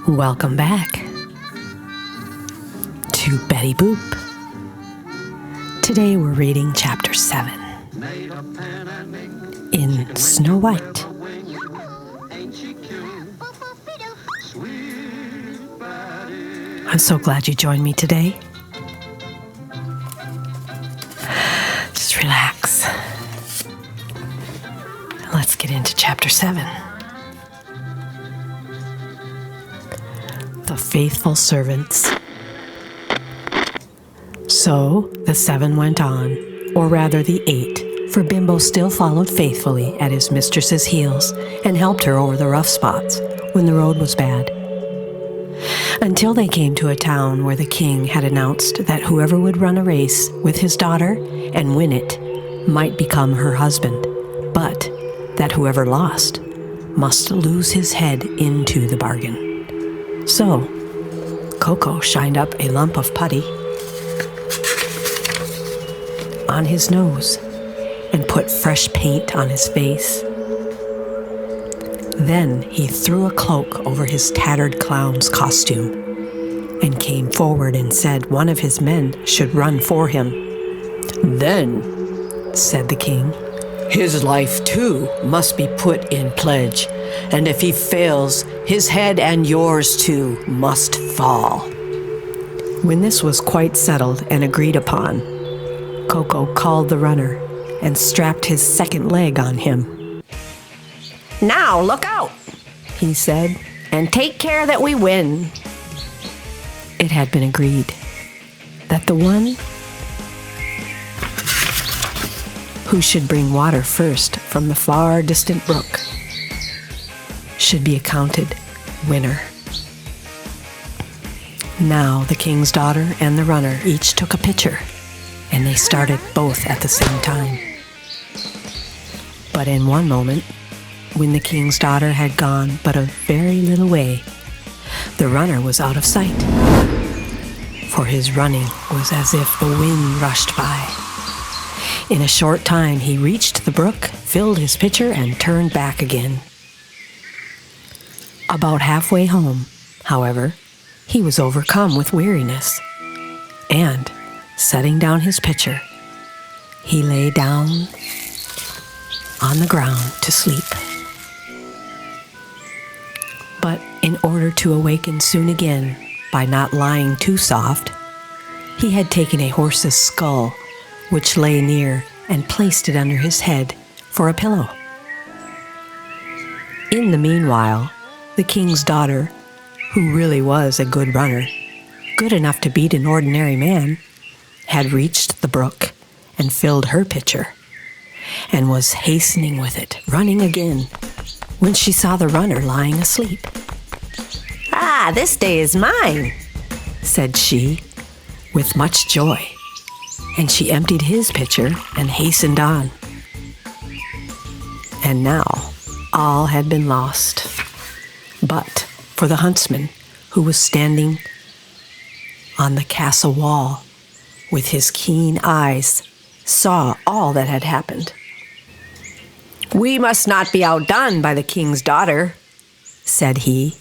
Welcome back to Betty Boop. Today we're reading Chapter 7 in Snow White. I'm so glad you joined me today. Just relax. Let's get into Chapter 7. The faithful servants. So the 7 went on, or rather the 8, for Bimbo still followed faithfully at his mistress's heels and helped her over the rough spots when the road was bad. Until they came to a town where the king had announced that whoever would run a race with his daughter and win it might become her husband, but that whoever lost must lose his head into the bargain. So, Coco shined up a lump of putty on his nose and put fresh paint on his face. Then he threw a cloak over his tattered clown's costume and came forward and said one of his men should run for him. "Then," said the king, "his life too must be put in pledge, and if he fails, his head and yours too must fall." When this was quite settled and agreed upon, Coco called the runner and strapped his second leg on him. "Now look out," he said, "and take care that we win." It had been agreed that the one who should bring water first from the far distant brook should be accounted winner. Now the king's daughter and the runner each took a pitcher, and they started both at the same time. But in one moment, when the king's daughter had gone but a very little way, the runner was out of sight, for his running was as if the wind rushed by. In a short time he reached the brook, filled his pitcher, and turned back again. About halfway home, however, he was overcome with weariness, and, setting down his pitcher, he lay down on the ground to sleep. But in order to awaken soon again by not lying too soft, he had taken a horse's skull, which lay near, and placed it under his head for a pillow. In the meanwhile, the king's daughter, who really was a good runner, good enough to beat an ordinary man, had reached the brook and filled her pitcher, and was hastening with it, running again, when she saw the runner lying asleep. "Ah, this day is mine," said she, with much joy, and she emptied his pitcher and hastened on. And now all had been lost, but for the huntsman, who was standing on the castle wall with his keen eyes, saw all that had happened. "We must not be outdone by the king's daughter," said he,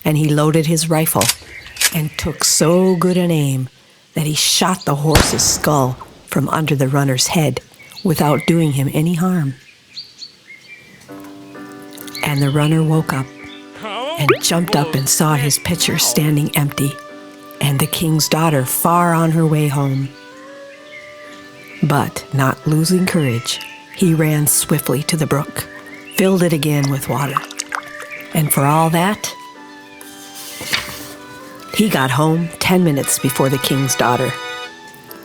and he loaded his rifle and took so good an aim that he shot the horse's skull from under the runner's head without doing him any harm. And the runner woke up and jumped up and saw his pitcher standing empty, and the king's daughter far on her way home. But, not losing courage, he ran swiftly to the brook, filled it again with water, and for all that, he got home 10 minutes before the king's daughter.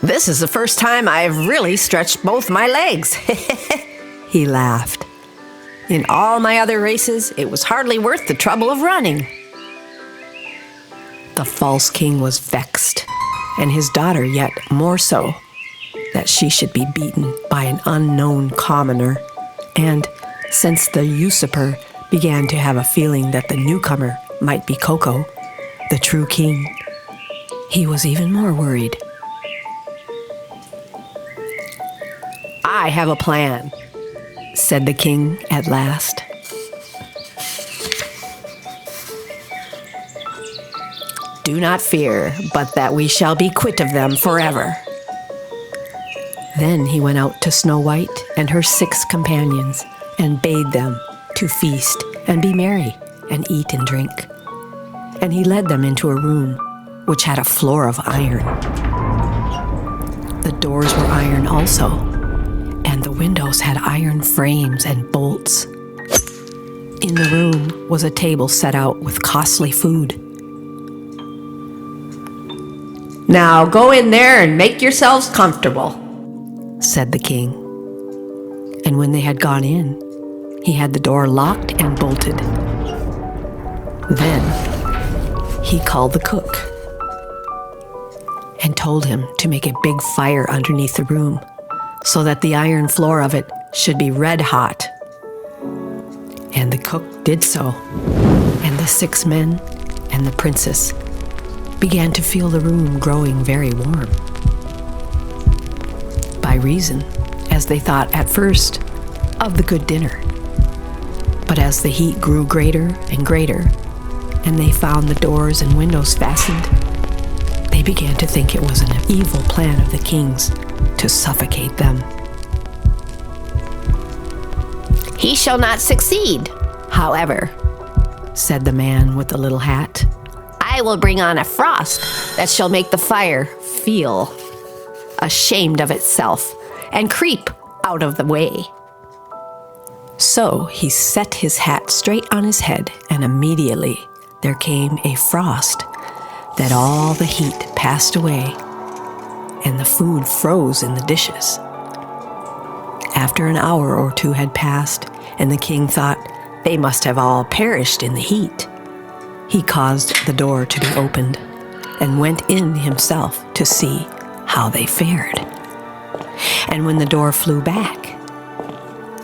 "This is the first time I've really stretched both my legs," he laughed. "In all my other races, it was hardly worth the trouble of running." The false king was vexed, and his daughter yet more so, that she should be beaten by an unknown commoner, and since the usurper began to have a feeling that the newcomer might be Coco, the true king, he was even more worried. "I have a plan," said the king at last. Do not fear, but that we shall be quit of them forever." Then he went out to Snow White and her 6 companions and bade them to feast and be merry and eat and drink. And he led them into a room which had a floor of iron. The doors were iron also, and the windows had iron frames and bolts. In the room was a table set out with costly food. "Now go in there and make yourselves comfortable," said the king. And when they had gone in, he had the door locked and bolted. Then he called the cook and told him to make a big fire underneath the room so that the iron floor of it should be red hot. And the cook did so, and the 6 men and the princess began to feel the room growing very warm. By reason, as they thought at first, of the good dinner. But as the heat grew greater and greater, and they found the doors and windows fastened, they began to think it was an evil plan of the king's to suffocate them. "He shall not succeed, however," said the man with the little hat. "I will bring on a frost that shall make the fire feel ashamed of itself and creep out of the way." So he set his hat straight on his head, and immediately there came a frost that all the heat passed away, and the food froze in the dishes. After an hour or 2 had passed, and the king thought they must have all perished in the heat, he caused the door to be opened, and went in himself to see how they fared. And when the door flew back,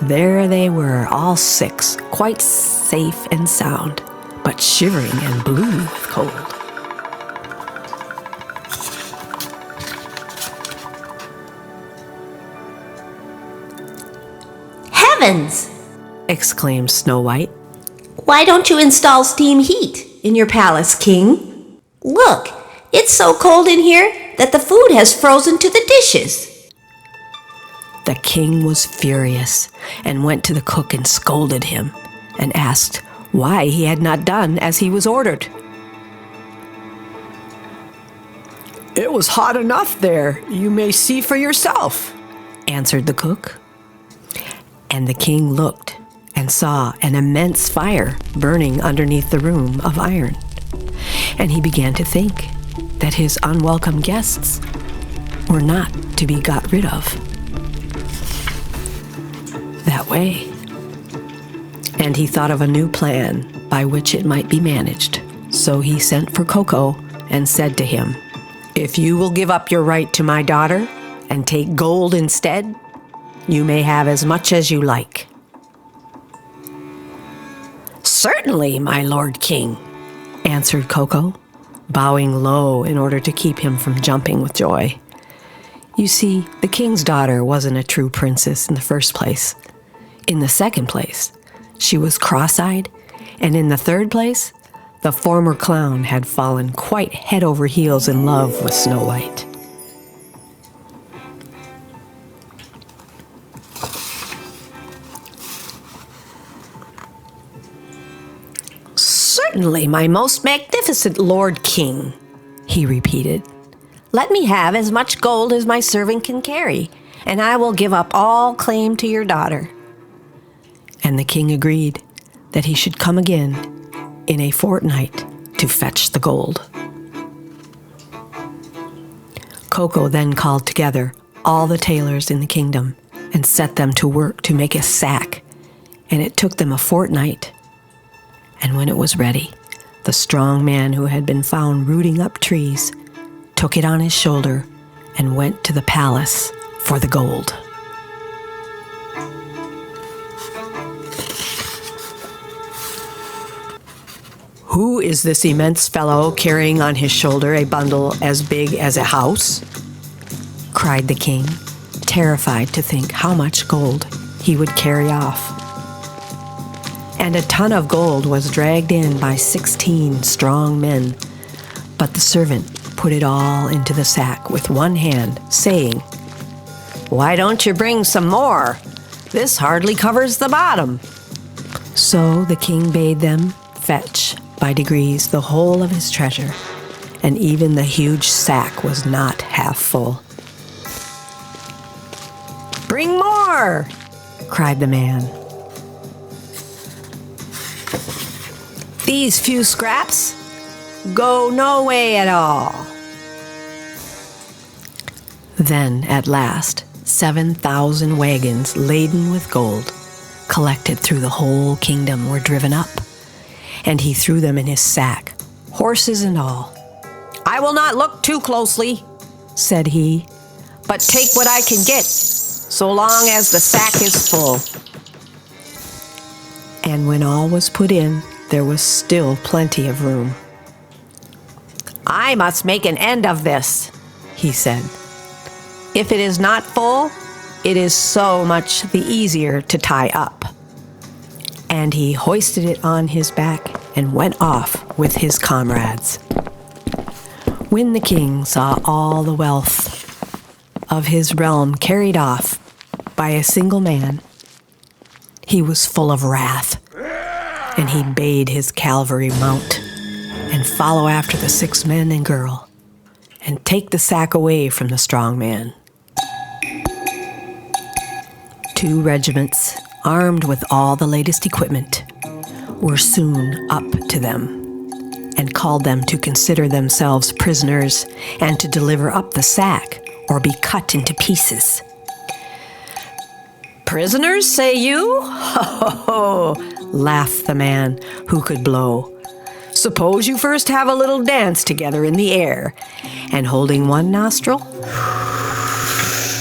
there they were, all 6, quite safe and sound, but shivering and blue with cold. "Heavens!" exclaimed Snow White. "Why don't you install steam heat in your palace, King? Look, it's so cold in here that the food has frozen to the dishes." The king was furious and went to the cook and scolded him and asked why he had not done as he was ordered. "It was hot enough there, you may see for yourself," answered the cook. And the king looked and saw an immense fire burning underneath the room of iron. And he began to think that his unwelcome guests were not to be got rid of that way. And he thought of a new plan by which it might be managed. So he sent for Coco and said to him, "If you will give up your right to my daughter and take gold instead, you may have as much as you like." "Certainly, my lord king," answered Coco, bowing low in order to keep him from jumping with joy. You see, the king's daughter wasn't a true princess in the first place. In the second place, she was cross-eyed, and in the third place, the former clown had fallen quite head over heels in love with Snow White. "Certainly, my most magnificent Lord King," he repeated. "Let me have as much gold as my servant can carry, and I will give up all claim to your daughter." And the king agreed that he should come again in a fortnight to fetch the gold. Coco then called together all the tailors in the kingdom and set them to work to make a sack, and it took them a fortnight. And when it was ready, the strong man who had been found rooting up trees took it on his shoulder and went to the palace for the gold. "Who is this immense fellow carrying on his shoulder a bundle as big as a house?" cried the king, terrified to think how much gold he would carry off. And a ton of gold was dragged in by 16 strong men, But the servant put it all into the sack with one hand, saying, "Why don't you bring some more? This hardly covers the bottom." So the king bade them fetch by degrees the whole of his treasure, and even the huge sack was not half full. "Bring more!" cried the man. "These few scraps go no way at all." Then, at last, 7,000 wagons laden with gold, collected through the whole kingdom, were driven up, and he threw them in his sack, horses and all. "I will not look too closely," said he, "but take what I can get, so long as the sack is full." And when all was put in, there was still plenty of room. "I must make an end of this," he said. "If it is not full, it is so much the easier to tie up." And he hoisted it on his back and went off with his comrades. When the king saw all the wealth of his realm carried off by a single man, he was full of wrath, and he bade his cavalry mount and follow after the 6 men and girl, and take the sack away from the strong man. 2 regiments, armed with all the latest equipment, were soon up to them, and called them to consider themselves prisoners and to deliver up the sack or be cut into pieces. "Prisoners, say you? Ho, ho, ho," laughed the man who could blow. "Suppose you first have a little dance together in the air," and holding one nostril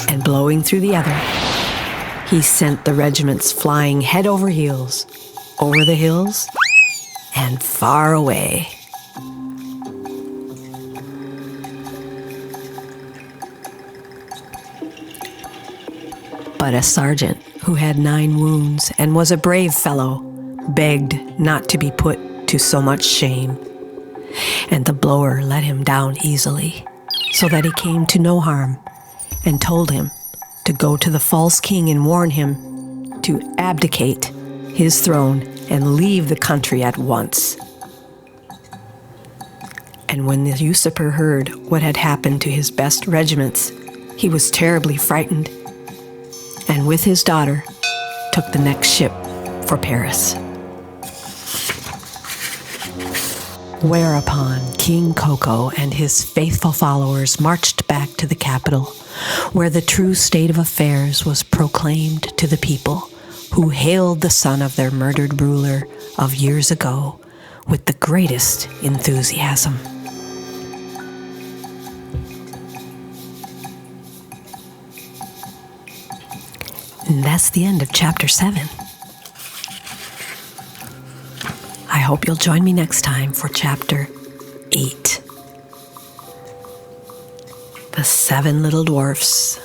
and blowing through the other, he sent the regiments flying head over heels, over the hills, and far away. But a sergeant who had 9 wounds and was a brave fellow begged not to be put to so much shame, and the blower let him down easily, so that he came to no harm, and told him to go to the false king and warn him to abdicate his throne and leave the country at once. And when the usurper heard what had happened to his best regiments, he was terribly frightened, and with his daughter took the next ship for Paris. Whereupon King Coco and his faithful followers marched back to the capital, where the true state of affairs was proclaimed to the people, who hailed the son of their murdered ruler of years ago with the greatest enthusiasm. And that's the end of chapter 7. I hope you'll join me next time for chapter 8. The 7 Little Dwarfs.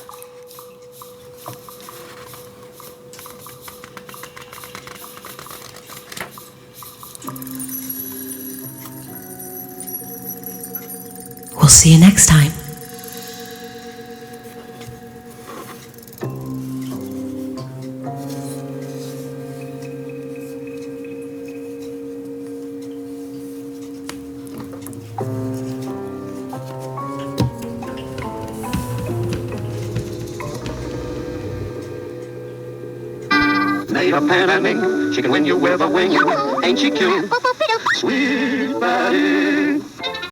We'll see you next time. Made of pen and ink, she can win you with a wing. Ain't she cute? Sweet Betty.